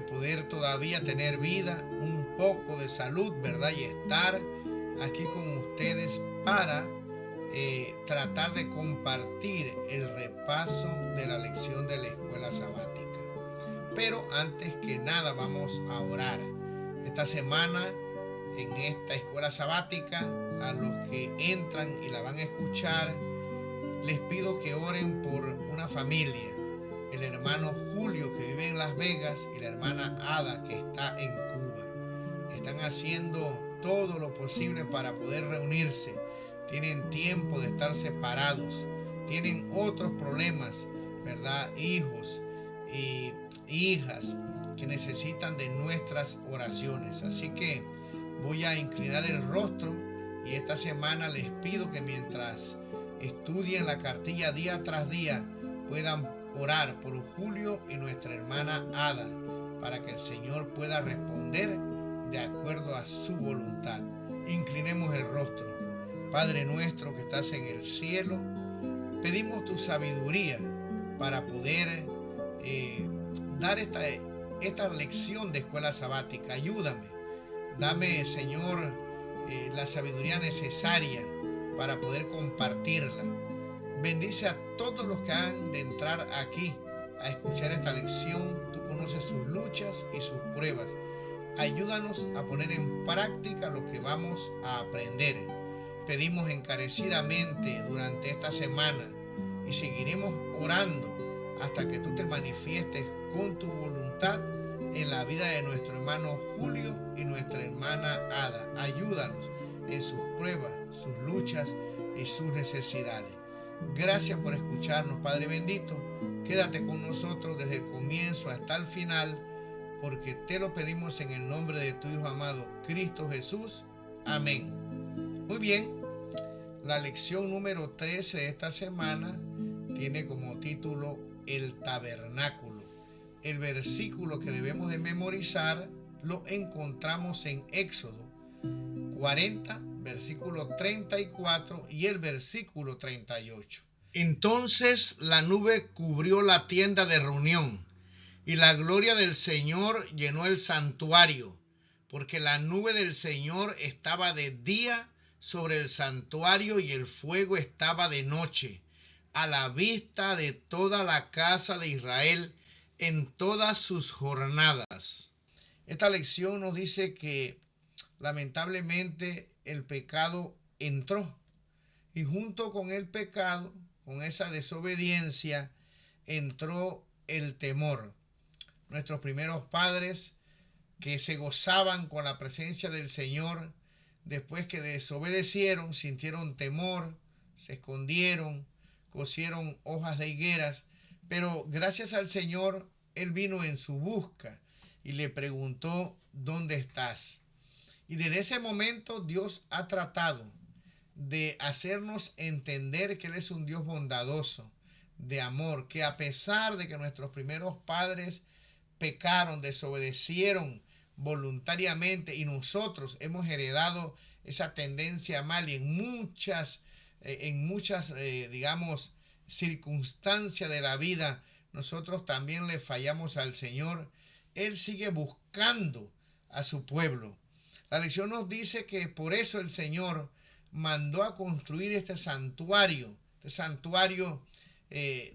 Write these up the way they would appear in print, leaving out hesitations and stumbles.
poder todavía tener vida, un poco de salud, ¿verdad? Y estar aquí con ustedes para tratar de compartir el repaso de la lección de la escuela sabática. Pero antes que nada vamos a orar. Esta semana en esta escuela sabática, a los que entran y la van a escuchar, les pido que oren por una familia, el hermano Julio que vive en Las Vegas y la hermana Ada que está en Cuba. Están haciendo todo lo posible para poder reunirse. Tienen tiempo de estar separados, tienen otros problemas, ¿verdad? Hijos y hijas que necesitan de nuestras oraciones. Así que voy a inclinar el rostro y esta semana les pido que mientras estudien la cartilla día tras día puedan orar por Julio y nuestra hermana Ada para que el Señor pueda responder de acuerdo a su voluntad. Inclinemos el rostro. Padre nuestro que estás en el cielo, pedimos tu sabiduría para poder dar esta lección de escuela sabática. Ayúdame, dame, Señor, la sabiduría necesaria para poder compartirla. Bendice a todos los que han de entrar aquí a escuchar esta lección. Tú conoces sus luchas y sus pruebas. Ayúdanos a poner en práctica lo que vamos a aprender. Pedimos encarecidamente durante esta semana y seguiremos orando hasta que tú te manifiestes con tu voluntad en la vida de nuestro hermano Julio y nuestra hermana Ada. Ayúdanos en sus pruebas, sus luchas y sus necesidades. Gracias por escucharnos, Padre bendito. Quédate con nosotros desde el comienzo hasta el final, porque te lo pedimos en el nombre de tu Hijo amado, Cristo Jesús. Amén. Muy bien, la lección número 13 de esta semana tiene como título El tabernáculo. El versículo que debemos de memorizar lo encontramos en Éxodo 40, versículo 34 y el versículo 38. Entonces la nube cubrió la tienda de reunión y la gloria del Señor llenó el santuario, porque la nube del Señor estaba de día sobre el santuario y el fuego estaba de noche, a la vista de toda la casa de Israel en todas sus jornadas. Esta lección nos dice que lamentablemente el pecado entró y junto con el pecado, con esa desobediencia, entró el temor. Nuestros primeros padres que se gozaban con la presencia del Señor, después que desobedecieron, sintieron temor, se escondieron, cosieron hojas de higueras, pero gracias al Señor, Él vino en su busca y le preguntó, ¿dónde estás? Y desde ese momento Dios ha tratado de hacernos entender que Él es un Dios bondadoso, de amor, que a pesar de que nuestros primeros padres pecaron, desobedecieron voluntariamente y nosotros hemos heredado esa tendencia mal y en muchas digamos, circunstancias de la vida, nosotros también le fallamos al Señor. Él sigue buscando a su pueblo. La lección nos dice que por eso el Señor mandó a construir este santuario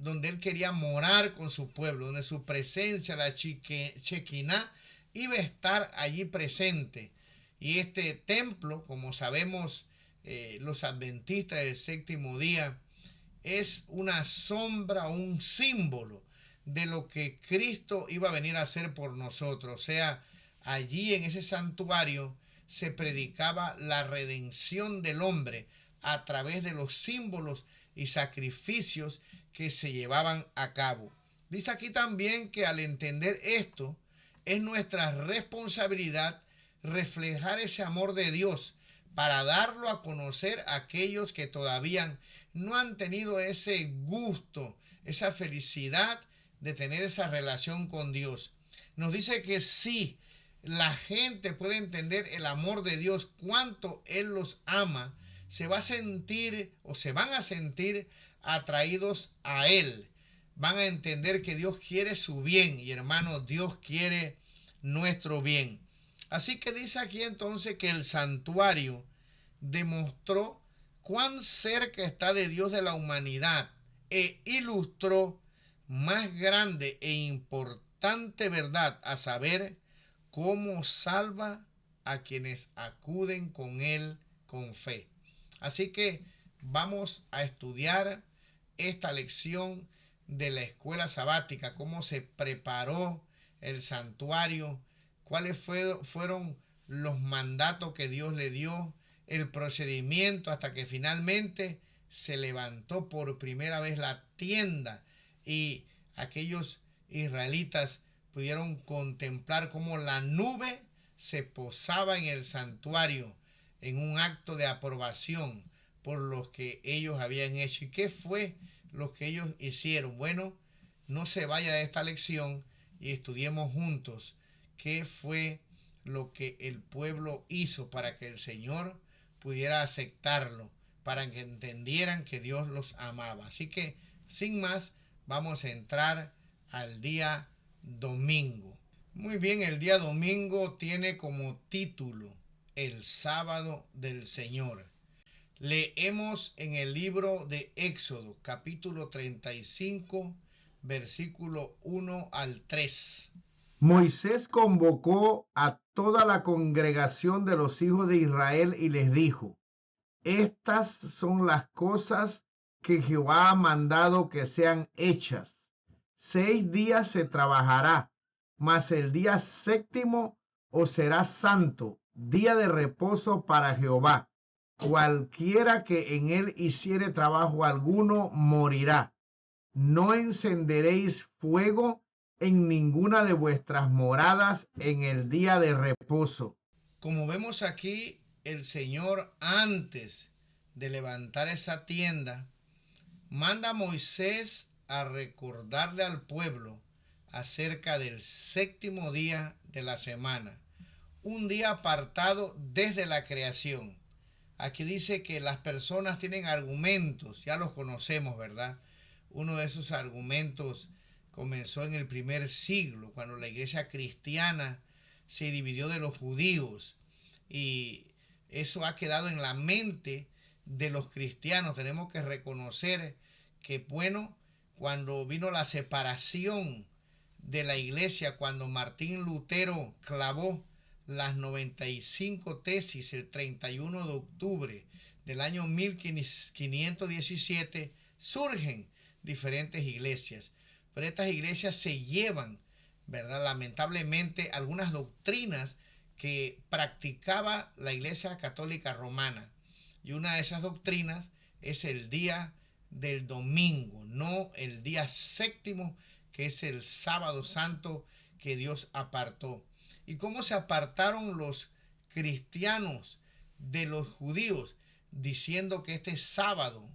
donde Él quería morar con su pueblo, donde su presencia, la Shekinah, iba a estar allí presente. Y este templo, como sabemos, los adventistas del séptimo día, es una sombra, un símbolo de lo que Cristo iba a venir a hacer por nosotros. O sea, allí en ese santuario se predicaba la redención del hombre a través de los símbolos y sacrificios que se llevaban a cabo. Dice aquí también que al entender esto, es nuestra responsabilidad reflejar ese amor de Dios para darlo a conocer a aquellos que todavía no han tenido ese gusto, esa felicidad de tener esa relación con Dios. Nos dice que sí, la gente puede entender el amor de Dios, cuánto Él los ama, se va a sentir o se van a sentir atraídos a Él. Van a entender que Dios quiere su bien y hermano, Dios quiere nuestro bien. Así que dice aquí entonces que el santuario demostró cuán cerca está de Dios de la humanidad e ilustró más grande e importante verdad, a saber, cómo salva a quienes acuden con él con fe. Así que vamos a estudiar esta lección de la escuela sabática, cómo se preparó el santuario, cuáles fueron los mandatos que Dios le dio, el procedimiento hasta que finalmente se levantó por primera vez la tienda y aquellos israelitas pudieron contemplar cómo la nube se posaba en el santuario en un acto de aprobación por lo que ellos habían hecho. ¿Y qué fue lo que ellos hicieron? Bueno, no se vaya de esta lección y estudiemos juntos qué fue lo que el pueblo hizo para que el Señor pudiera aceptarlo, para que entendieran que Dios los amaba. Así que, sin más, vamos a entrar al día domingo. Muy bien, el día domingo tiene como título el sábado del Señor. Leemos en el libro de Éxodo, capítulo 35, versículo 1 al 3. Moisés convocó a toda la congregación de los hijos de Israel y les dijo: Estas son las cosas que Jehová ha mandado que sean hechas. 6 días se trabajará, mas el día séptimo os será santo, día de reposo para Jehová. Cualquiera que en él hiciere trabajo alguno morirá. No encenderéis fuego en ninguna de vuestras moradas en el día de reposo. Como vemos aquí, el Señor, antes de levantar esa tienda, manda a Moisés a recordarle al pueblo acerca del séptimo día de la semana, un día apartado desde la creación. Aquí dice que las personas tienen argumentos, ya los conocemos, ¿verdad? Uno de esos argumentos comenzó en el primer siglo, cuando la iglesia cristiana se dividió de los judíos, y eso ha quedado en la mente de los cristianos. Tenemos que reconocer que, bueno, cuando vino la separación de la iglesia, cuando Martín Lutero clavó las 95 tesis el 31 de octubre del año 1517, surgen diferentes iglesias, pero estas iglesias se llevan, ¿verdad?, lamentablemente, algunas doctrinas que practicaba la Iglesia Católica Romana, y una de esas doctrinas es el día del domingo, no el día séptimo, que es el sábado santo que Dios apartó. ¿Y cómo se apartaron los cristianos de los judíos? Diciendo que este sábado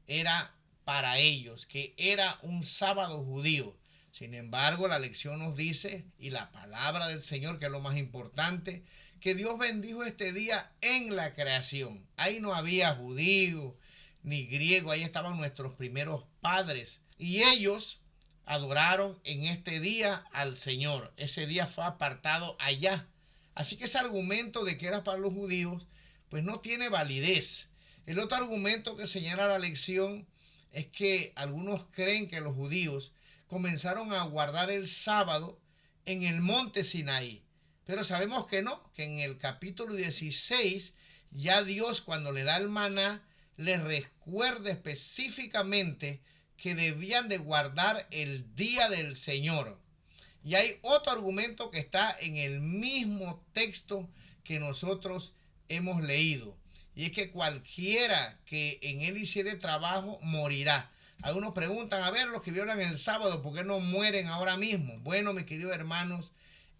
era para ellos, que era un sábado judío. Sin embargo, la lección nos dice, y la palabra del Señor, que es lo más importante, que Dios bendijo este día en la creación. Ahí no había judío ni griego, ahí estaban nuestros primeros padres. Y ellos adoraron en este día al Señor. Ese día fue apartado allá. Así que ese argumento de que era para los judíos, pues no tiene validez. El otro argumento que señala la lección es que algunos creen que los judíos comenzaron a guardar el sábado en el monte Sinaí. Pero sabemos que no, que en el capítulo 16 ya Dios, cuando le da el maná, les recuerda específicamente que debían de guardar el día del Señor. Y hay otro argumento que está en el mismo texto que nosotros hemos leído, y es que cualquiera que en él hiciere trabajo morirá. Algunos preguntan, a ver, los que violan el sábado, ¿por qué no mueren ahora mismo? Bueno, mis queridos hermanos,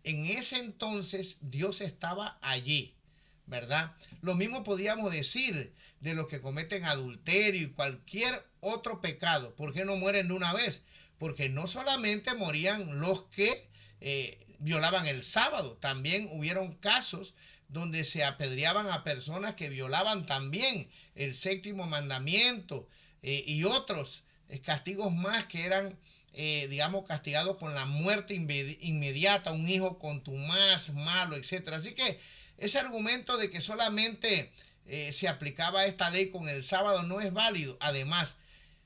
en ese entonces Dios estaba allí, ¿verdad? Lo mismo podíamos decir de los que cometen adulterio y cualquier otro pecado. ¿Por qué no mueren de una vez? Porque no solamente morían los que violaban el sábado, también hubieron casos donde se apedreaban a personas que violaban también el séptimo mandamiento, y otros castigos más que eran digamos, castigado con la muerte inmediata, un hijo contumaz, malo, etc. Así que ese argumento de que solamente se aplicaba esta ley con el sábado no es válido. Además,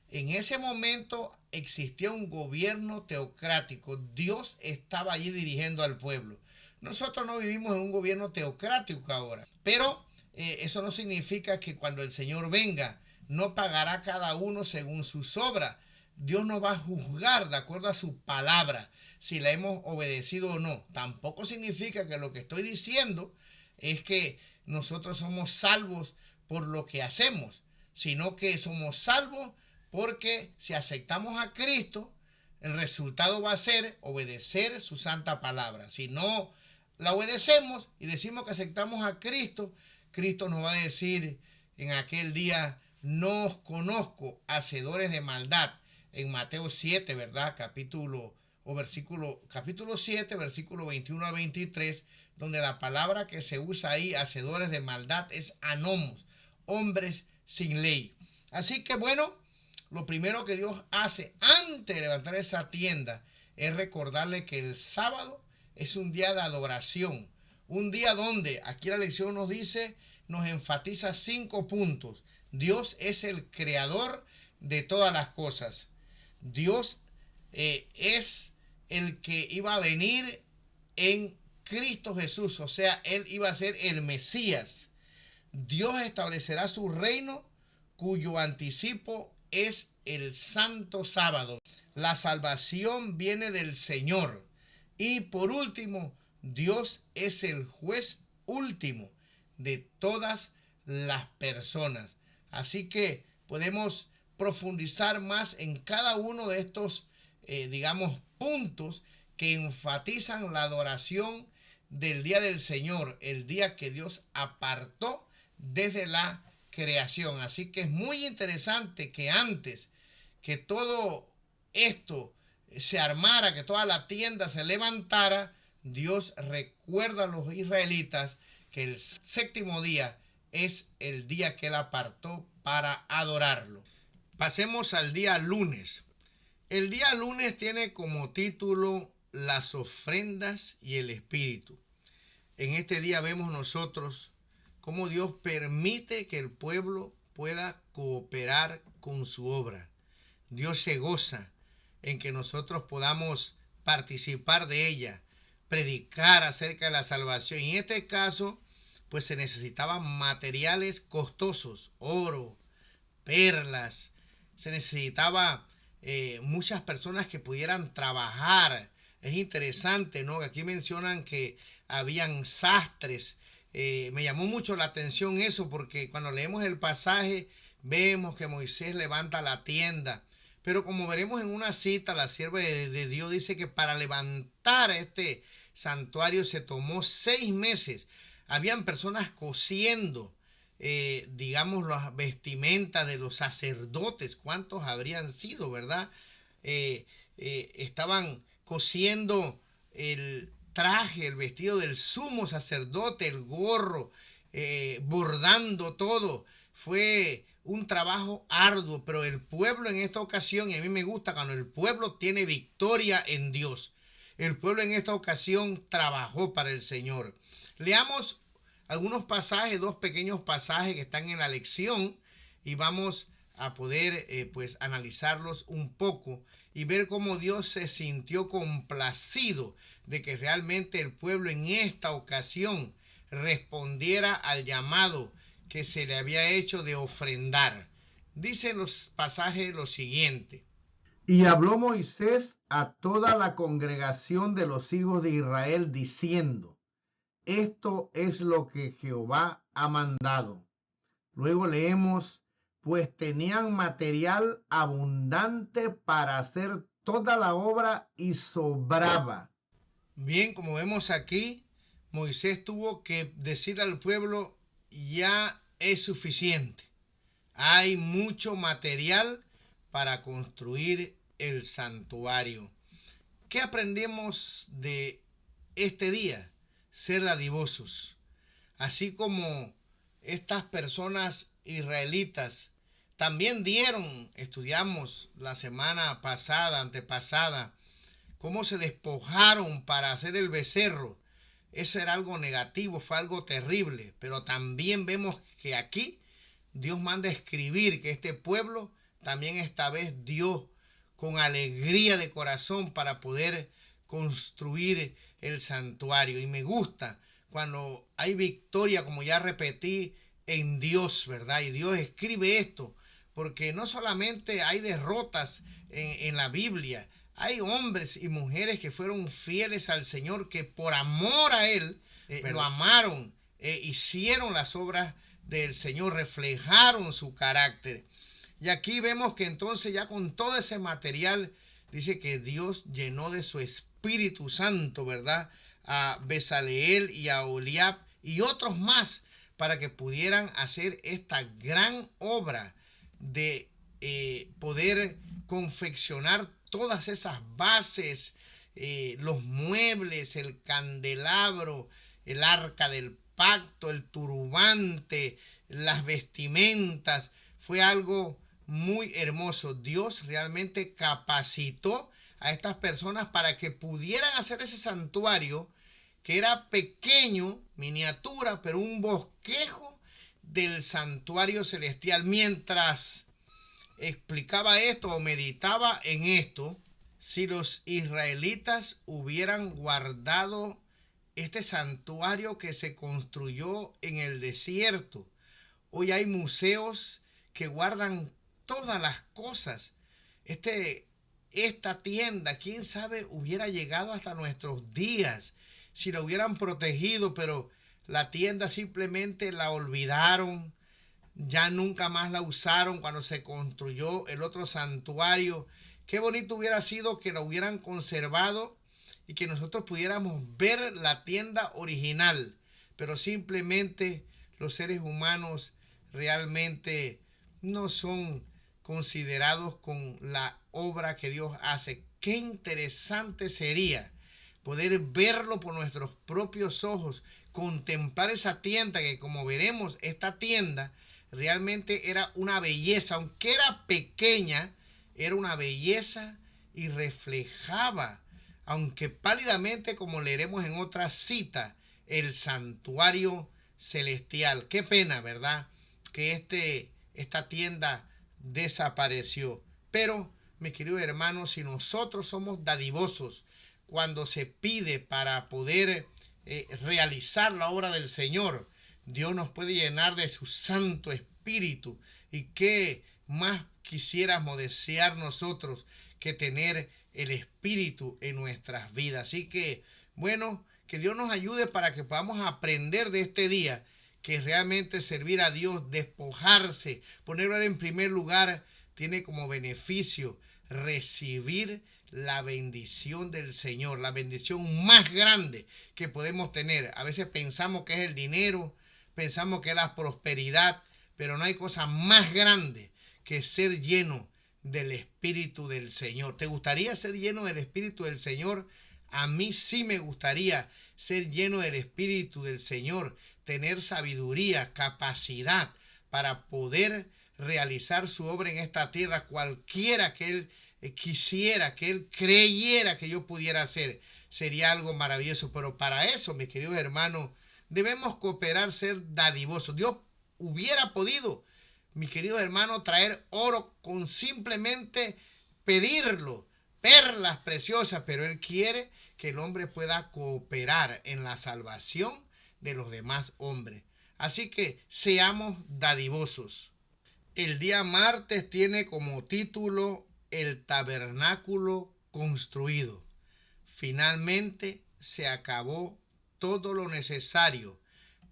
en ese momento existía un gobierno teocrático. Dios estaba allí dirigiendo al pueblo. Nosotros no vivimos en un gobierno teocrático ahora, pero eso no significa que cuando el Señor venga no pagará cada uno según sus obras. Dios nos va a juzgar de acuerdo a su palabra, si la hemos obedecido o no. Tampoco significa que lo que estoy diciendo es que nosotros somos salvos por lo que hacemos, sino que somos salvos porque si aceptamos a Cristo, el resultado va a ser obedecer su santa palabra. Si no la obedecemos y decimos que aceptamos a Cristo, Cristo nos va a decir en aquel día: no os conozco, hacedores de maldad. En Mateo 7, ¿verdad? Capítulo 7, versículo 21 al 23, donde la palabra que se usa ahí, hacedores de maldad, es anomos, hombres sin ley. Así que bueno, lo primero que Dios hace antes de levantar esa tienda es recordarle que el sábado es un día de adoración, un día donde, aquí la lección nos dice, nos enfatiza 5 puntos. Dios es el creador de todas las cosas. Dios es el que iba a venir en Cristo Jesús, o sea, Él iba a ser el Mesías. Dios establecerá su reino, cuyo anticipo es el santo sábado. La salvación viene del Señor. Y por último, Dios es el juez último de todas las personas. Así que podemos profundizar más en cada uno de estos, digamos, puntos que enfatizan la adoración del día del Señor, el día que Dios apartó desde la creación. Así que es muy interesante que antes que todo esto se armara, que toda la tienda se levantara, Dios recuerda a los israelitas que el séptimo día es el día que Él apartó para adorarlo. Pasemos al día lunes. El día lunes tiene como título las ofrendas y el espíritu. En este día vemos nosotros cómo Dios permite que el pueblo pueda cooperar con su obra. Dios se goza en que nosotros podamos participar de ella, predicar acerca de la salvación. Y en este caso, pues se necesitaban materiales costosos, oro, perlas, se necesitaba muchas personas que pudieran trabajar. Es interesante, ¿no? Aquí mencionan que habían sastres. Me llamó mucho la atención eso, porque cuando leemos el pasaje vemos que Moisés levanta la tienda, pero como veremos en una cita, la sierva de Dios dice que para levantar este santuario se tomó 6 meses. Habían personas cosiendo, digamos, las vestimentas de los sacerdotes. ¿Cuántos habrían sido, verdad? Estaban cosiendo el traje, el vestido del sumo sacerdote, el gorro, bordando todo. Fue un trabajo arduo, pero el pueblo en esta ocasión, y a mí me gusta cuando el pueblo tiene victoria en Dios, el pueblo en esta ocasión trabajó para el Señor. Leamos algunos pasajes, 2 pequeños pasajes que están en la lección, y vamos a poder pues analizarlos un poco y ver cómo Dios se sintió complacido de que realmente el pueblo en esta ocasión respondiera al llamado que se le había hecho de ofrendar. Dicen los pasajes lo siguiente: Y habló Moisés a toda la congregación de los hijos de Israel diciendo: esto es lo que Jehová ha mandado. Luego leemos: pues tenían material abundante para hacer toda la obra y sobraba. Bien, como vemos aquí, Moisés tuvo que decirle al pueblo: ya es suficiente. Hay mucho material para construir el santuario. ¿Qué aprendemos de este día? Ser dadivosos. Así como estas personas israelitas También estudiamos la semana pasada, antepasada, cómo se despojaron para hacer el becerro. Eso era algo negativo, fue algo terrible. Pero también vemos que aquí Dios manda escribir que este pueblo también esta vez dio con alegría de corazón para poder construir el santuario. Y me gusta cuando hay victoria, como ya repetí, en Dios, ¿verdad? Y Dios escribe esto, porque no solamente hay derrotas en la Biblia, hay hombres y mujeres que fueron fieles al Señor, que por amor a Él lo amaron, hicieron las obras del Señor, reflejaron su carácter. Y aquí vemos que entonces ya con todo ese material, dice que Dios llenó de su Espíritu Santo, ¿verdad? A Bezaleel y a Oholiab y otros más para que pudieran hacer esta gran obra de poder confeccionar todas esas bases, los muebles, el candelabro, el arca del pacto, el turbante, las vestimentas. Fue algo muy hermoso. Dios realmente capacitó a estas personas para que pudieran hacer ese santuario que era pequeño, miniatura, pero un bosquejo del santuario celestial. Mientras explicaba esto o meditaba en esto, si los israelitas hubieran guardado este santuario que se construyó en el desierto, hoy hay museos que guardan todas las cosas. Esta tienda, quién sabe, hubiera llegado hasta nuestros días si la hubieran protegido, pero la tienda simplemente la olvidaron, ya nunca más la usaron cuando se construyó el otro santuario. Qué bonito hubiera sido que la hubieran conservado y que nosotros pudiéramos ver la tienda original, pero simplemente los seres humanos realmente no son considerados con la obra que Dios hace. Qué interesante sería poder verlo por nuestros propios ojos, contemplar esa tienda, que como veremos, esta tienda realmente era una belleza, aunque era pequeña, era una belleza y reflejaba, aunque pálidamente, como leeremos en otra cita, el santuario celestial. Qué pena, ¿verdad?, que esta tienda desapareció. Pero, mis queridos hermanos, si nosotros somos dadivosos cuando se pide para poder realizar la obra del Señor, Dios nos puede llenar de su Santo Espíritu. ¿Y qué más quisiéramos desear nosotros que tener el Espíritu en nuestras vidas? Así que, bueno, que Dios nos ayude para que podamos aprender de este día, que realmente servir a Dios, despojarse, ponerlo en primer lugar, tiene como beneficio recibir la bendición del Señor, la bendición más grande que podemos tener. A veces pensamos que es el dinero, pensamos que es la prosperidad, pero no hay cosa más grande que ser lleno del Espíritu del Señor. ¿Te gustaría ser lleno del Espíritu del Señor? A mí sí me gustaría ser lleno del Espíritu del Señor, tener sabiduría, capacidad para poder realizar su obra en esta tierra, cualquiera que Él quisiera, que Él creyera que yo pudiera hacer. Sería algo maravilloso, pero para eso, mis queridos hermanos, debemos cooperar, ser dadivosos. Dios hubiera podido, mis queridos hermanos, traer oro con simplemente pedirlo, perlas preciosas, pero Él quiere que el hombre pueda cooperar en la salvación de los demás hombres. Así que seamos dadivosos. El día martes tiene como título El tabernáculo construido. Finalmente se acabó todo lo necesario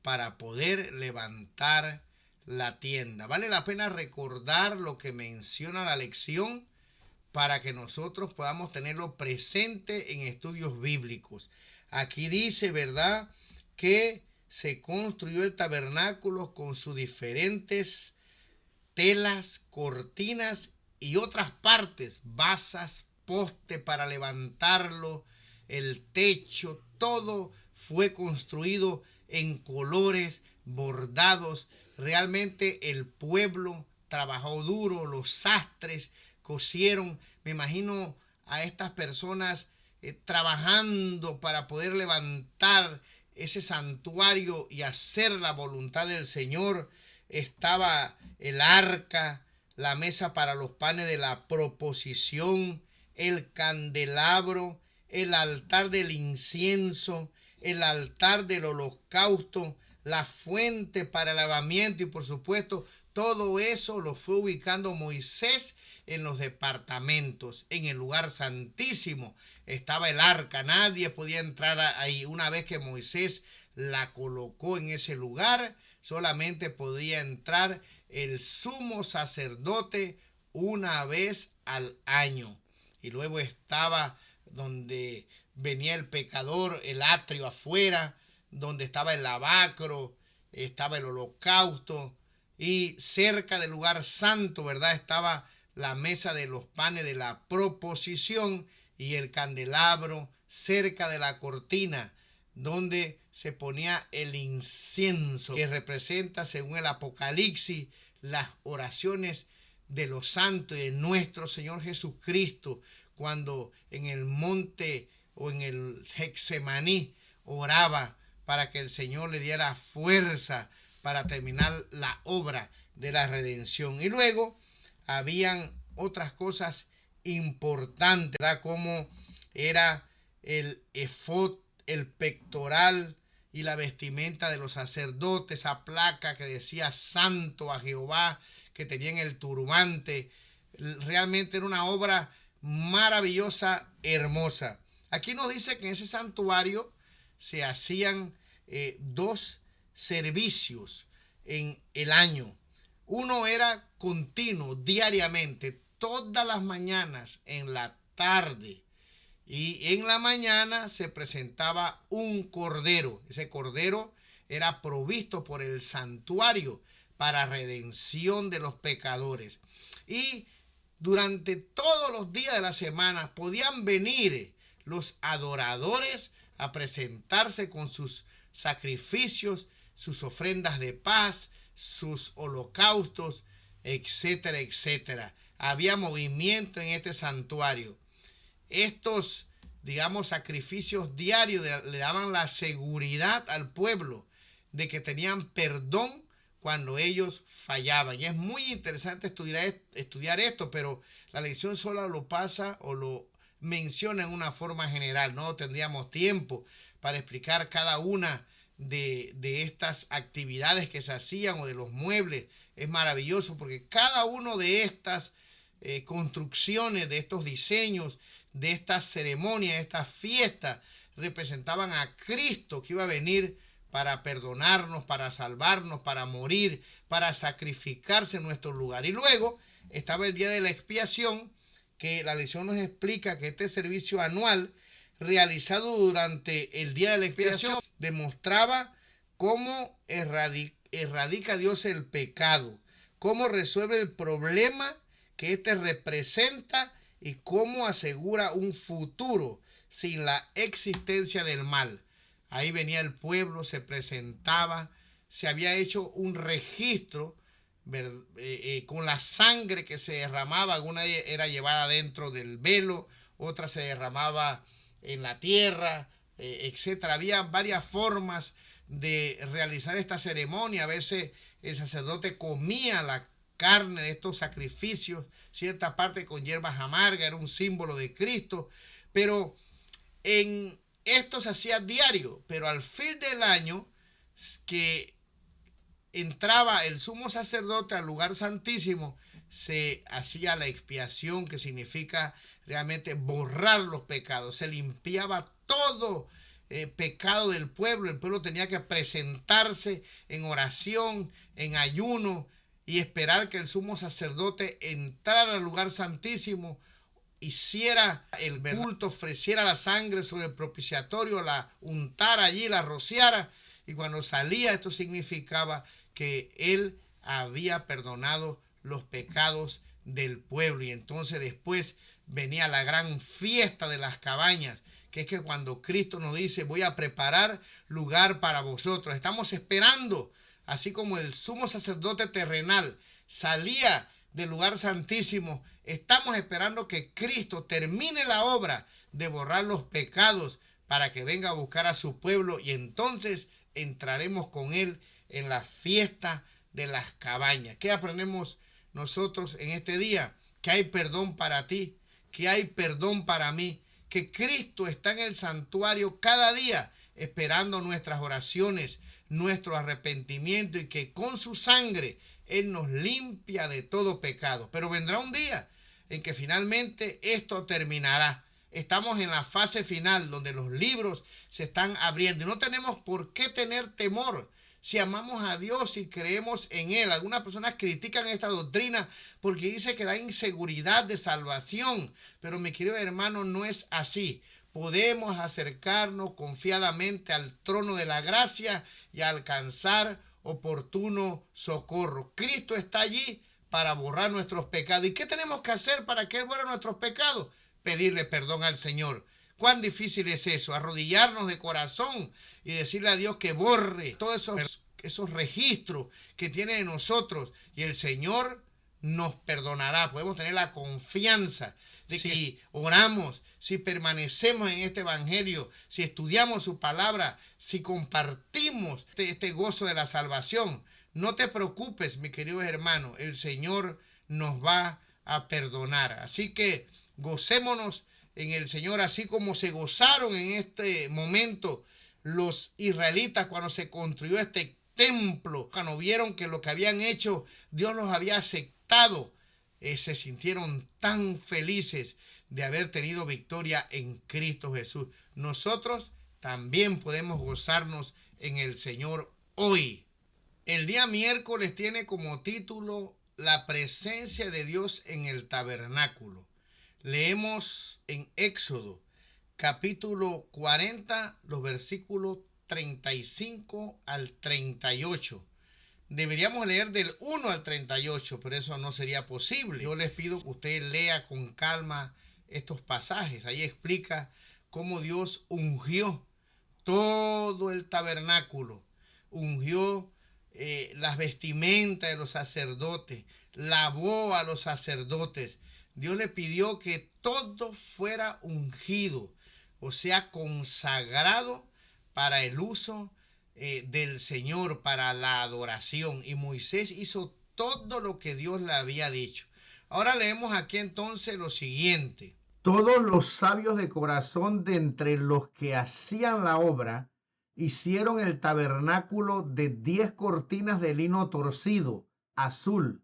para poder levantar la tienda. Vale la pena recordar lo que menciona la lección para que nosotros podamos tenerlo presente en estudios bíblicos. Aquí dice, ¿verdad?, que se construyó el tabernáculo con sus diferentes telas, cortinas y otras partes, basas, poste para levantarlo, el techo, todo fue construido en colores bordados. Realmente el pueblo trabajó duro, los sastres cosieron. Me imagino a estas personas trabajando para poder levantar ese santuario y hacer la voluntad del Señor. Estaba el arca, la mesa para los panes de la proposición, el candelabro, el altar del incienso, el altar del holocausto, la fuente para el lavamiento y por supuesto todo eso lo fue ubicando Moisés en los departamentos. En el lugar santísimo estaba el arca, nadie podía entrar ahí. Una vez que Moisés la colocó en ese lugar, solamente podía entrar el sumo sacerdote una vez al año. Y luego estaba donde venía el pecador, el atrio afuera, donde estaba el lavacro, estaba el holocausto, y cerca del lugar santo, ¿verdad?, estaba la mesa de los panes de la proposición y el candelabro cerca de la cortina donde se ponía el incienso, que representa, según el Apocalipsis, las oraciones de los santos y de nuestro Señor Jesucristo, cuando en el monte o en el Getsemaní oraba para que el Señor le diera fuerza para terminar la obra de la redención. Y luego habían otras cosas importantes, ¿verdad?, como era el efod, el pectoral y la vestimenta de los sacerdotes, esa placa que decía santo a Jehová, que tenía en el turbante. Realmente era una obra maravillosa, hermosa. Aquí nos dice que en ese santuario se hacían dos servicios en el año. Uno era continuo, diariamente, todas las mañanas, en la tarde. Y en la mañana se presentaba un cordero. Ese cordero era provisto por el santuario para redención de los pecadores. Y durante todos los días de la semana podían venir los adoradores a presentarse con sus sacrificios, sus ofrendas de paz, sus holocaustos, etcétera, etcétera. Había movimiento en este santuario. Estos, digamos, sacrificios diarios le daban la seguridad al pueblo de que tenían perdón cuando ellos fallaban. Y es muy interesante estudiar esto, pero la lección solo lo pasa o lo menciona en una forma general. No tendríamos tiempo para explicar cada una de estas actividades que se hacían o de los muebles. Es maravilloso porque cada uno de estas construcciones, de estos diseños, de estas ceremonias, de estas fiestas, representaban a Cristo que iba a venir para perdonarnos, para salvarnos, para morir, para sacrificarse en nuestro lugar. Y luego estaba el día de la expiación, que la lección nos explica que este servicio anual realizado durante el día de la expiación demostraba cómo erradica Dios el pecado, cómo resuelve el problema que éste representa y cómo asegura un futuro sin la existencia del mal. Ahí venía el pueblo, se presentaba, se había hecho un registro con la sangre que se derramaba. Alguna era llevada dentro del velo, otra se derramaba en la tierra, etcétera. Había varias formas de realizar esta ceremonia. A veces el sacerdote comía la carne de estos sacrificios, cierta parte con hierbas amargas, era un símbolo de Cristo, pero en esto se hacía diario. Pero al fin del año, que entraba el sumo sacerdote al lugar santísimo, se hacía la expiación, que significa realmente borrar los pecados. Se limpiaba todo pecado del pueblo. El pueblo tenía que presentarse en oración, en ayuno, y esperar que el sumo sacerdote entrara al lugar santísimo, hiciera el culto, ofreciera la sangre sobre el propiciatorio, la untara allí, la rociara, y cuando salía, esto significaba que él había perdonado los pecados del pueblo. Y entonces después venía la gran fiesta de las cabañas, que es que cuando Cristo nos dice: voy a preparar lugar para vosotros, estamos esperando así como el sumo sacerdote terrenal salía del lugar santísimo, estamos esperando que Cristo termine la obra de borrar los pecados para que venga a buscar a su pueblo, y entonces entraremos con él en la fiesta de las cabañas. ¿Qué aprendemos nosotros en este día? Que hay perdón para ti, que hay perdón para mí, que Cristo está en el santuario cada día esperando nuestras oraciones, nuestro arrepentimiento, y que con su sangre Él nos limpia de todo pecado. Pero vendrá un día en que finalmente esto terminará. Estamos en la fase final donde los libros se están abriendo y no tenemos por qué tener temor. Si amamos a Dios y creemos en Él. Algunas personas critican esta doctrina porque dice que da inseguridad de salvación. Pero mi querido hermano, no es así. Podemos acercarnos confiadamente al trono de la gracia y alcanzar oportuno socorro. Cristo está allí para borrar nuestros pecados. ¿Y qué tenemos que hacer para que Él borre nuestros pecados? Pedirle perdón al Señor. ¿Cuán difícil es eso? Arrodillarnos de corazón y decirle a Dios que borre todos esos registros que tiene de nosotros, y el Señor nos perdonará. Podemos tener la confianza de que si oramos, si permanecemos en este evangelio, si estudiamos su palabra, si compartimos este gozo de la salvación, no te preocupes, mi querido hermano, el Señor nos va a perdonar. Así que gocémonos en el Señor, así como se gozaron en este momento los israelitas cuando se construyó este templo, cuando vieron que lo que habían hecho Dios los había aceptado. Se sintieron tan felices de haber tenido victoria en Cristo Jesús. Nosotros también podemos gozarnos en el Señor hoy. El día miércoles tiene como título La presencia de Dios en el tabernáculo. Leemos en Éxodo capítulo 40, los versículos 35 al 38. Deberíamos leer del 1 al 38, pero eso no sería posible. Yo les pido que usted lea con calma estos pasajes. Ahí explica cómo Dios ungió todo el tabernáculo, ungió las vestimentas de los sacerdotes, lavó a los sacerdotes. Dios le pidió que todo fuera ungido, o sea, consagrado para el uso del Señor, para la adoración. Y Moisés hizo todo lo que Dios le había dicho. Ahora leemos aquí entonces lo siguiente. Todos los sabios de corazón de entre los que hacían la obra hicieron el tabernáculo de 10 cortinas de lino torcido, azul,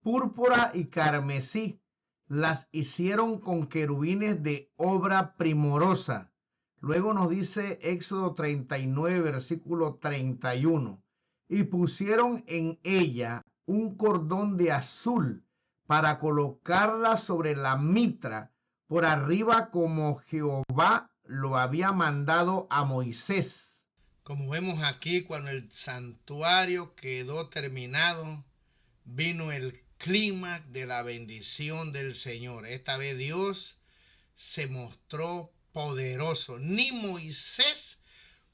púrpura y carmesí. Las hicieron con querubines de obra primorosa. Luego nos dice Éxodo 39, versículo 31. Y pusieron en ella un cordón de azul para colocarla sobre la mitra por arriba, como Jehová lo había mandado a Moisés. Como vemos aquí, cuando el santuario quedó terminado, vino el clímax de la bendición del Señor. Esta vez Dios se mostró poderoso. Ni Moisés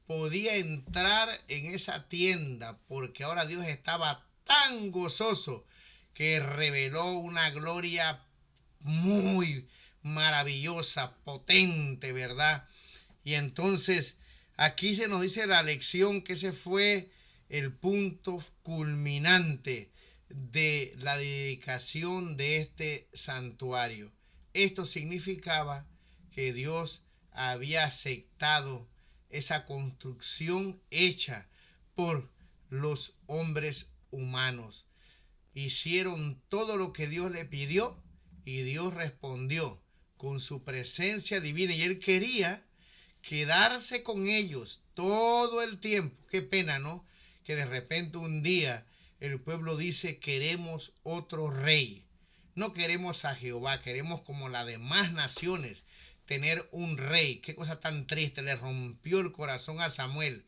podía entrar en esa tienda, porque ahora Dios estaba tan gozoso que reveló una gloria muy maravillosa, potente, ¿verdad? Y entonces aquí se nos dice la lección que ese fue el punto culminante de la dedicación de este santuario. Esto significaba que Dios había aceptado esa construcción hecha por los hombres humanos. Hicieron todo lo que Dios le pidió y Dios respondió con su presencia divina, y Él quería quedarse con ellos todo el tiempo. Qué pena, ¿no? Que de repente un día el pueblo dice: queremos otro rey. No queremos a Jehová, queremos, como las demás naciones, tener un rey. Qué cosa tan triste. Le rompió el corazón a Samuel.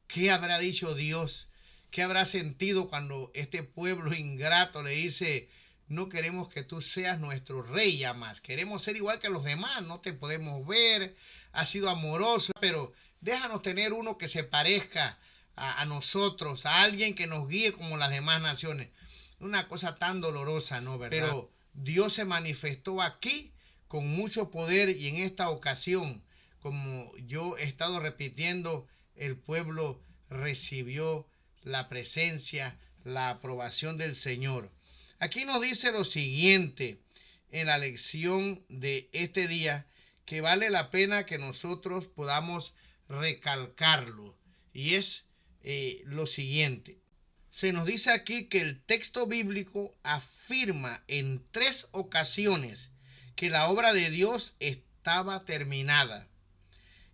¿Qué habrá dicho Dios? ¿Qué habrá sentido cuando este pueblo ingrato le dice: no queremos que tú seas nuestro rey ya más, queremos ser igual que los demás, no te podemos ver, has sido amoroso, pero déjanos tener uno que se parezca a nosotros, a alguien que nos guíe como las demás naciones. Una cosa tan dolorosa, ¿no? ¿Verdad? Pero Dios se manifestó aquí con mucho poder y en esta ocasión, como yo he estado repitiendo, el pueblo recibió la presencia, la aprobación del Señor. Aquí nos dice lo siguiente en la lección de este día, que vale la pena que nosotros podamos recalcarlo, y es lo siguiente. Se nos dice aquí que el texto bíblico afirma en 3 ocasiones que la obra de Dios estaba terminada.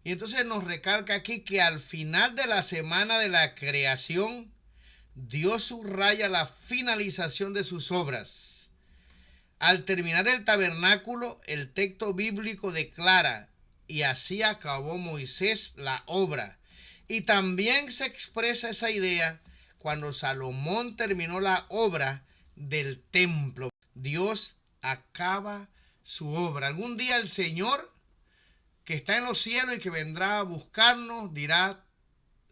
Y entonces nos recalca aquí que al final de la semana de la creación, Dios subraya la finalización de sus obras. Al terminar el tabernáculo, el texto bíblico declara: y así acabó Moisés la obra. Y también se expresa esa idea cuando Salomón terminó la obra del templo. Dios acaba su obra. Algún día el Señor, que está en los cielos y que vendrá a buscarnos, dirá: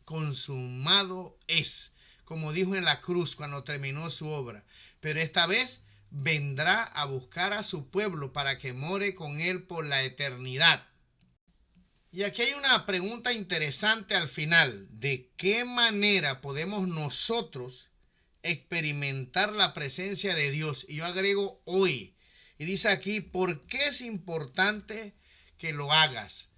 consumado es, como dijo en la cruz cuando terminó su obra. Pero esta vez vendrá a buscar a su pueblo para que more con él por la eternidad. Y aquí hay una pregunta interesante al final: ¿de qué manera podemos nosotros experimentar la presencia de Dios? Y yo agrego hoy, y dice aquí: ¿por qué es importante que lo hagas?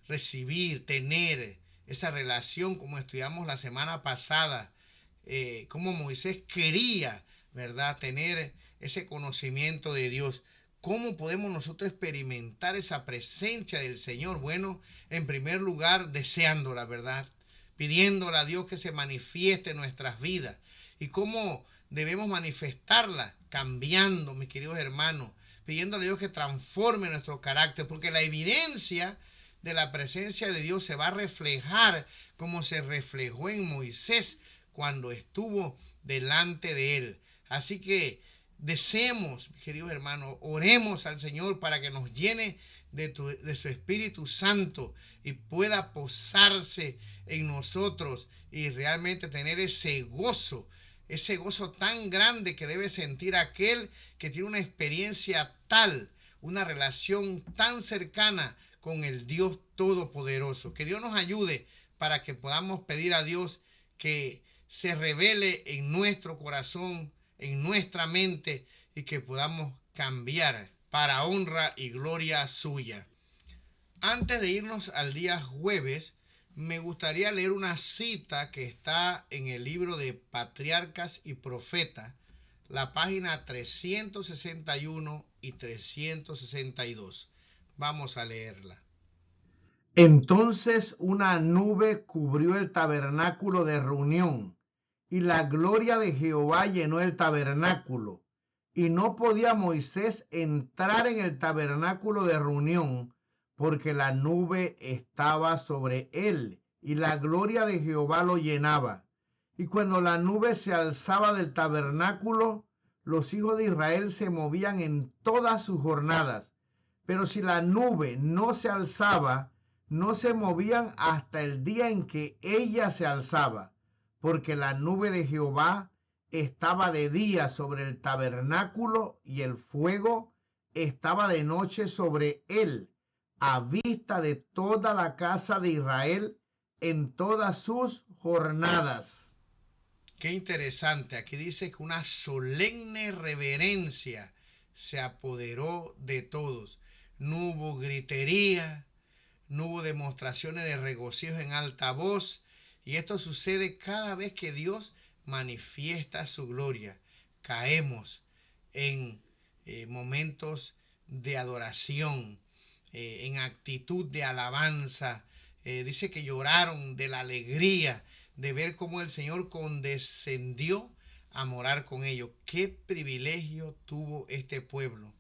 Recibir, tener esa relación, como estudiamos la semana pasada, como Moisés quería, ¿verdad?, tener ese conocimiento de Dios. ¿Cómo podemos nosotros experimentar esa presencia del Señor? Bueno, en primer lugar, deseándola, ¿verdad? Pidiéndole a Dios que se manifieste en nuestras vidas. ¿Y cómo debemos manifestarla? Cambiando, mis queridos hermanos, pidiéndole a Dios que transforme nuestro carácter, porque la evidencia de la presencia de Dios se va a reflejar como se reflejó en Moisés cuando estuvo delante de él. Así que deseemos, queridos hermanos, oremos al Señor para que nos llene de su Espíritu Santo y pueda posarse en nosotros y realmente tener ese gozo tan grande que debe sentir aquel que tiene una experiencia tal, una relación tan cercana con el Dios Todopoderoso. Que Dios nos ayude para que podamos pedir a Dios que se revele en nuestro corazón, en nuestra mente, y que podamos cambiar para honra y gloria suya. Antes de irnos al día jueves, me gustaría leer una cita que está en el libro de Patriarcas y Profetas, la página 361 y 362. Vamos a leerla. Entonces una nube cubrió el tabernáculo de reunión, y la gloria de Jehová llenó el tabernáculo. Y no podía Moisés entrar en el tabernáculo de reunión, porque la nube estaba sobre él, y la gloria de Jehová lo llenaba. Y cuando la nube se alzaba del tabernáculo, los hijos de Israel se movían en todas sus jornadas. Pero si la nube no se alzaba, no se movían hasta el día en que ella se alzaba, porque la nube de Jehová estaba de día sobre el tabernáculo y el fuego estaba de noche sobre él, a vista de toda la casa de Israel en todas sus jornadas. Qué interesante. Aquí dice que una solemne reverencia se apoderó de todos. No hubo gritería, no hubo demostraciones de regocijo en alta voz. Y esto sucede cada vez que Dios manifiesta su gloria. Caemos en momentos de adoración, en actitud de alabanza. Dice que lloraron de la alegría de ver cómo el Señor condescendió a morar con ellos. Qué privilegio tuvo este pueblo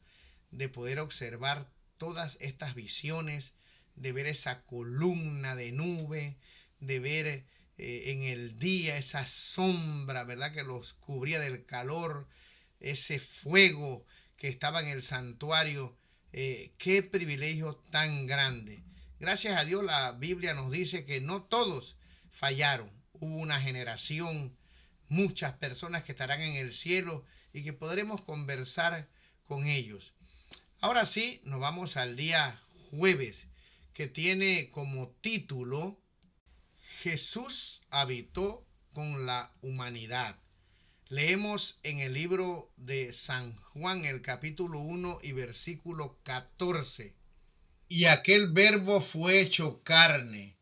de poder observar todas estas visiones, de ver esa columna de nube, de ver en el día esa sombra, ¿verdad?, que los cubría del calor, ese fuego que estaba en el santuario. Qué privilegio tan grande. Gracias a Dios la Biblia nos dice que no todos fallaron. hubo una generación, muchas personas que estarán en el cielo y que podremos conversar con ellos. Ahora sí, nos vamos al día jueves, que tiene como título Jesús habitó con la humanidad. Leemos en el libro de San Juan, el capítulo 1 y versículo 14. Y aquel verbo fue hecho carne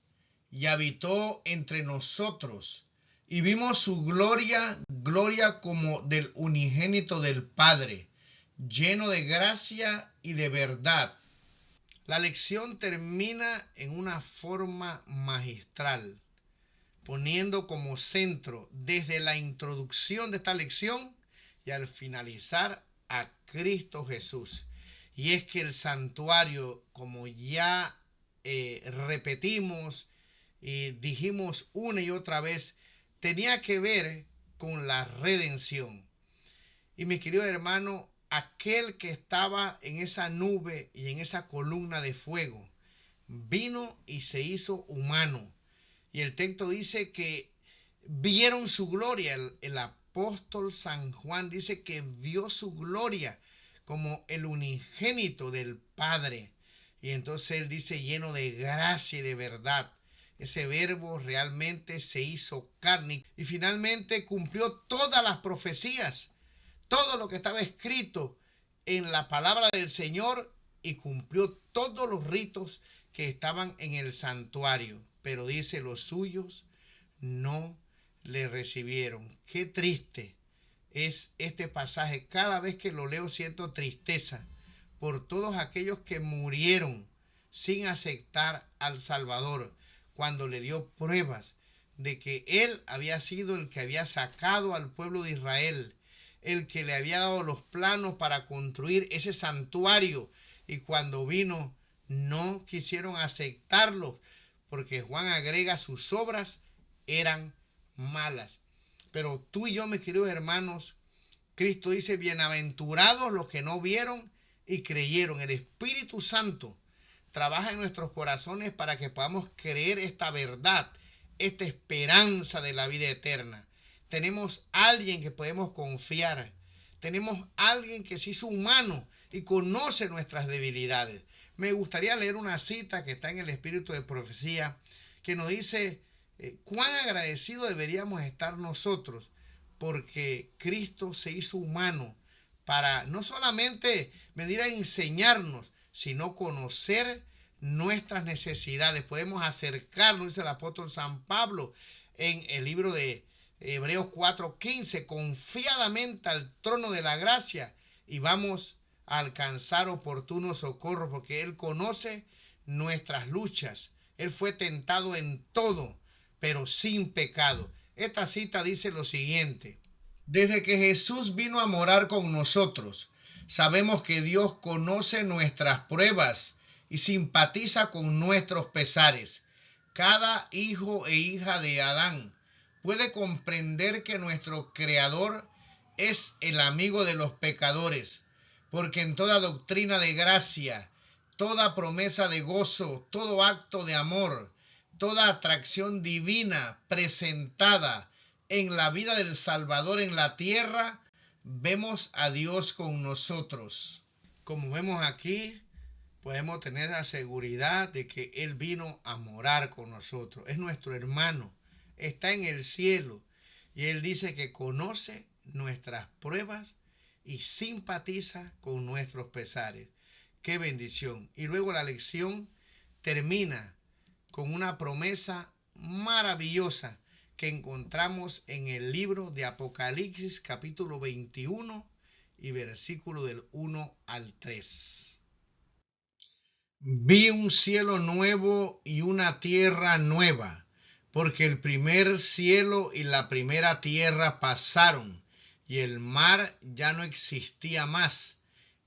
y habitó entre nosotros, y vimos su gloria, gloria como del unigénito del Padre, lleno de gracia y de verdad. La lección termina en una forma magistral, poniendo como centro desde la introducción de esta lección y al finalizar a Cristo Jesús. Y es que el santuario, como ya repetimos y dijimos una y otra vez, tenía que ver con la redención. Y mi querido hermano, aquel que estaba en esa nube y en esa columna de fuego, vino y se hizo humano. Y el texto dice que vieron su gloria. El apóstol San Juan dice que vio su gloria como el unigénito del Padre. Y entonces él dice lleno de gracia y de verdad. Ese verbo realmente se hizo carne y finalmente cumplió todas las profecías, todo lo que estaba escrito en la palabra del Señor, y cumplió todos los ritos que estaban en el santuario. Pero dice, los suyos no le recibieron. Qué triste es este pasaje. Cada vez que lo leo siento tristeza por todos aquellos que murieron sin aceptar al Salvador, cuando le dio pruebas de que Él había sido el que había sacado al pueblo de Israel, el que le había dado los planos para construir ese santuario, y cuando vino no quisieron aceptarlo, porque Juan agrega sus obras eran malas. Pero tú y yo, mis queridos hermanos, Cristo dice, bienaventurados los que no vieron y creyeron. El Espíritu Santo trabaja en nuestros corazones para que podamos creer esta verdad, esta esperanza de la vida eterna. Tenemos alguien que podemos confiar. Tenemos alguien que se hizo humano y conoce nuestras debilidades. Me gustaría leer una cita que está en el Espíritu de Profecía, que nos dice cuán agradecidos deberíamos estar nosotros, porque Cristo se hizo humano para no solamente venir a enseñarnos, sino conocer nuestras necesidades. Podemos acercarnos, dice el apóstol San Pablo en el libro de Hebreos 4:15, confiadamente al trono de la gracia, y vamos a alcanzar oportuno socorro, porque Él conoce nuestras luchas. Él fue tentado en todo, pero sin pecado. Esta cita dice lo siguiente: desde que Jesús vino a morar con nosotros, sabemos que Dios conoce nuestras pruebas y simpatiza con nuestros pesares. Cada hijo e hija de Adán puede comprender que nuestro Creador es el amigo de los pecadores, porque en toda doctrina de gracia, toda promesa de gozo, todo acto de amor, toda atracción divina presentada en la vida del Salvador en la tierra, vemos a Dios con nosotros. Como vemos aquí, podemos tener la seguridad de que Él vino a morar con nosotros. Es nuestro hermano, está en el cielo, y Él dice que conoce nuestras pruebas y simpatiza con nuestros pesares. ¡Qué bendición! Y luego la lección termina con una promesa maravillosa que encontramos en el libro de Apocalipsis, capítulo 21 y versículo del 1 al 3. Vi un cielo nuevo y una tierra nueva, porque el primer cielo y la primera tierra pasaron, y el mar ya no existía más.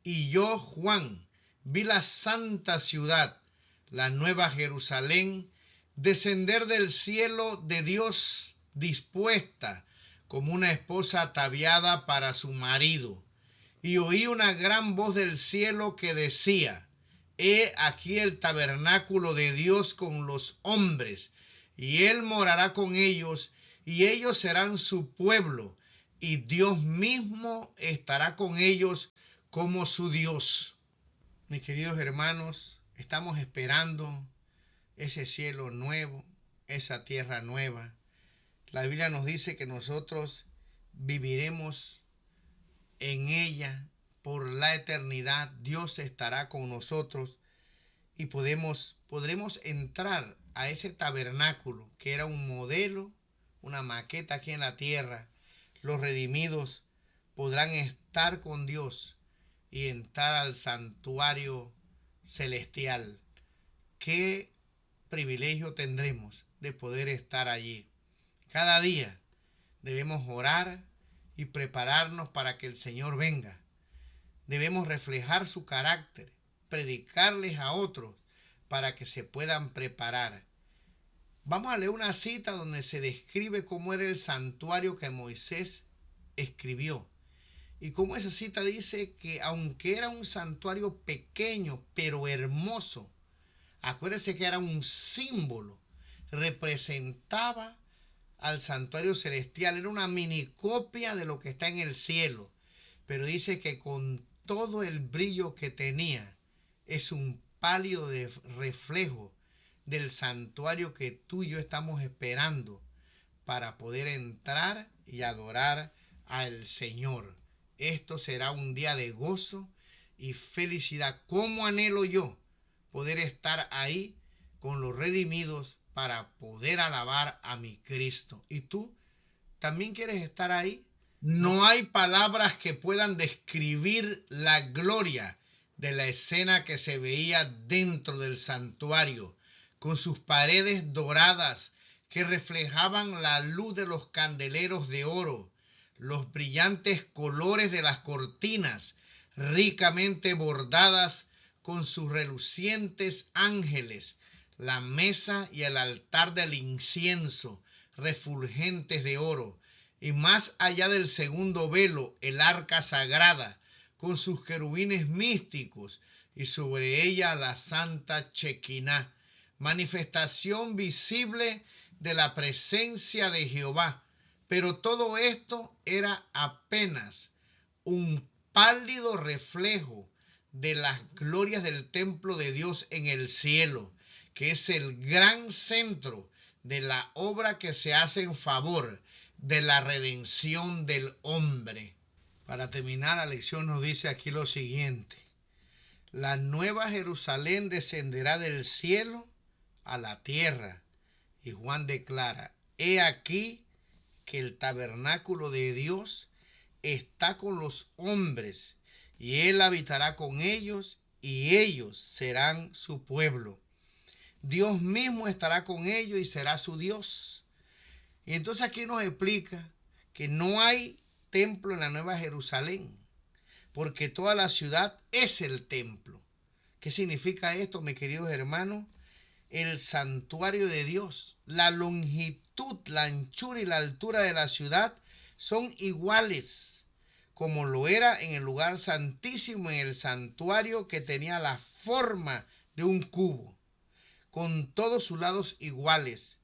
Y yo, Juan, vi la santa ciudad, la nueva Jerusalén, descender del cielo de Dios, dispuesta como una esposa ataviada para su marido. Y oí una gran voz del cielo que decía: He aquí el tabernáculo de Dios con los hombres, y Él morará con ellos, y ellos serán su pueblo, y Dios mismo estará con ellos como su Dios. Mis queridos hermanos, estamos esperando ese cielo nuevo, esa tierra nueva. La Biblia nos dice que nosotros viviremos en ella por la eternidad. Dios estará con nosotros y podremos entrar a ese tabernáculo que era un modelo, una maqueta aquí en la tierra. Los redimidos podrán estar con Dios y entrar al santuario celestial. Qué privilegio tendremos de poder estar allí. Cada día debemos orar y prepararnos para que el Señor venga. Debemos reflejar su carácter, predicarles a otros para que se puedan preparar. Vamos a leer una cita donde se describe cómo era el santuario que Moisés escribió. Y como esa cita dice que aunque era un santuario pequeño pero hermoso, acuérdense que era un símbolo, representaba al santuario celestial, era una minicopia de lo que está en el cielo, pero dice que con todo el brillo que tenía, es un pálido reflejo del santuario que tú y yo estamos esperando para poder entrar y adorar al Señor. Esto será un día de gozo y felicidad. ¿Cómo anhelo yo poder estar ahí con los redimidos para poder alabar a mi Cristo? ¿Y tú también quieres estar ahí? No hay palabras que puedan describir la gloria de la escena que se veía dentro del santuario, con sus paredes doradas que reflejaban la luz de los candeleros de oro, los brillantes colores de las cortinas, ricamente bordadas con sus relucientes ángeles, la mesa y el altar del incienso, refulgentes de oro, y más allá del segundo velo, el arca sagrada, con sus querubines místicos, y sobre ella la santa Chequiná, manifestación visible de la presencia de Jehová. Pero todo esto era apenas un pálido reflejo de las glorias del templo de Dios en el cielo, que es el gran centro de la obra que se hace en favor de la redención del hombre. Para terminar, la lección nos dice aquí lo siguiente: la nueva Jerusalén descenderá del cielo a la tierra. Y Juan declara: he aquí que el tabernáculo de Dios está con los hombres, y Él habitará con ellos, y ellos serán su pueblo. Dios mismo estará con ellos y será su Dios. Y entonces aquí nos explica que no hay templo en la Nueva Jerusalén, porque toda la ciudad es el templo. ¿Qué significa esto, mis queridos hermanos? El santuario de Dios, la longitud, la anchura y la altura de la ciudad son iguales, como lo era en el lugar santísimo, en el santuario que tenía la forma de un cubo, con todos sus lados iguales.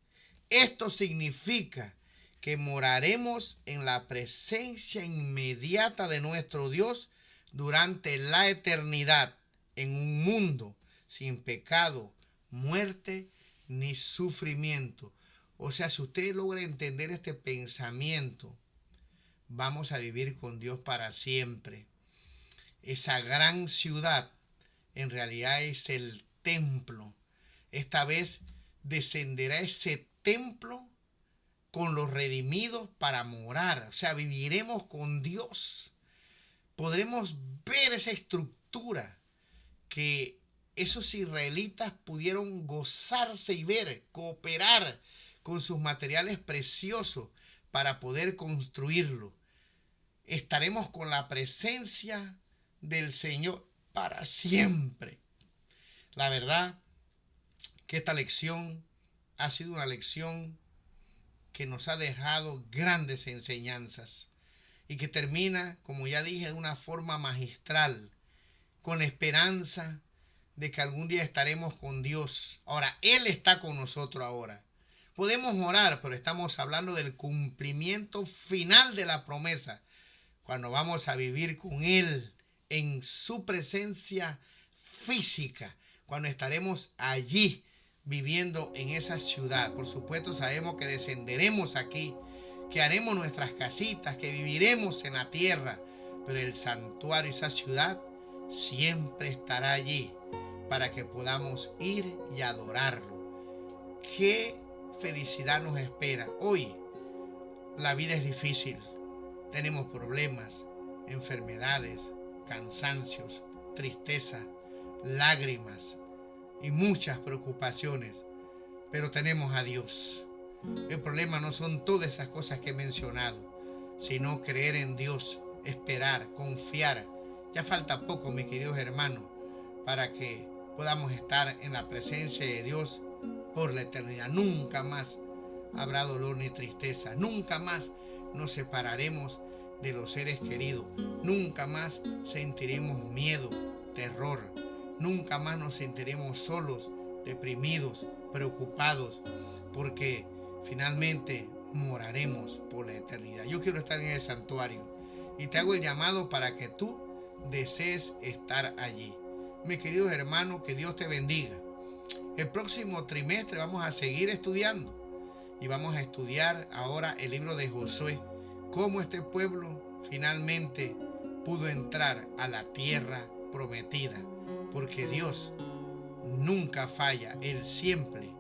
Esto significa que moraremos en la presencia inmediata de nuestro Dios durante la eternidad, en un mundo sin pecado, muerte ni sufrimiento. O sea, si usted logra entender este pensamiento, vamos a vivir con Dios para siempre. Esa gran ciudad en realidad es el templo. Esta vez descenderá ese templo con los redimidos para morar. O sea, viviremos con Dios. Podremos ver esa estructura que esos israelitas pudieron gozarse y ver, cooperar con sus materiales preciosos para poder construirlo. Estaremos con la presencia del Señor para siempre. La verdad que esta lección ha sido una lección que nos ha dejado grandes enseñanzas y que termina, como ya dije, de una forma magistral, con la esperanza de que algún día estaremos con Dios. Ahora, Él está con nosotros ahora. Podemos orar, pero estamos hablando del cumplimiento final de la promesa, cuando vamos a vivir con Él en su presencia física, cuando estaremos allí viviendo en esa ciudad. Por supuesto, sabemos que descenderemos aquí, que haremos nuestras casitas, que viviremos en la tierra, pero el santuario, esa ciudad, siempre estará allí para que podamos ir y adorarlo. ¡Qué felicidad nos espera! Hoy la vida es difícil, tenemos problemas, enfermedades, cansancios, tristeza, lágrimas y muchas preocupaciones, pero tenemos a Dios. El problema no son todas esas cosas que he mencionado, sino creer en Dios, esperar, confiar. Ya falta poco, mis queridos hermanos, para que podamos estar en la presencia de Dios por la eternidad. Nunca más habrá dolor ni tristeza, nunca más nos separaremos de los seres queridos, nunca más sentiremos miedo, terror, nunca más nos sentiremos solos, deprimidos, preocupados, porque finalmente moraremos por la eternidad. Yo quiero estar en el santuario y te hago el llamado para que tú desees estar allí. Mis queridos hermanos, que Dios te bendiga. El próximo trimestre vamos a seguir estudiando y vamos a estudiar ahora el libro de Josué, cómo este pueblo finalmente pudo entrar a la tierra prometida, porque Dios nunca falla, Él siempre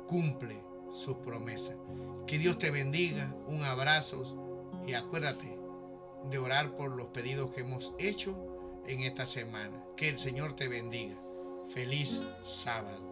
cumple sus promesas. Que Dios te bendiga, un abrazo y acuérdate de orar por los pedidos que hemos hecho en esta semana. Que el Señor te bendiga. Feliz sábado.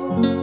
Thank you.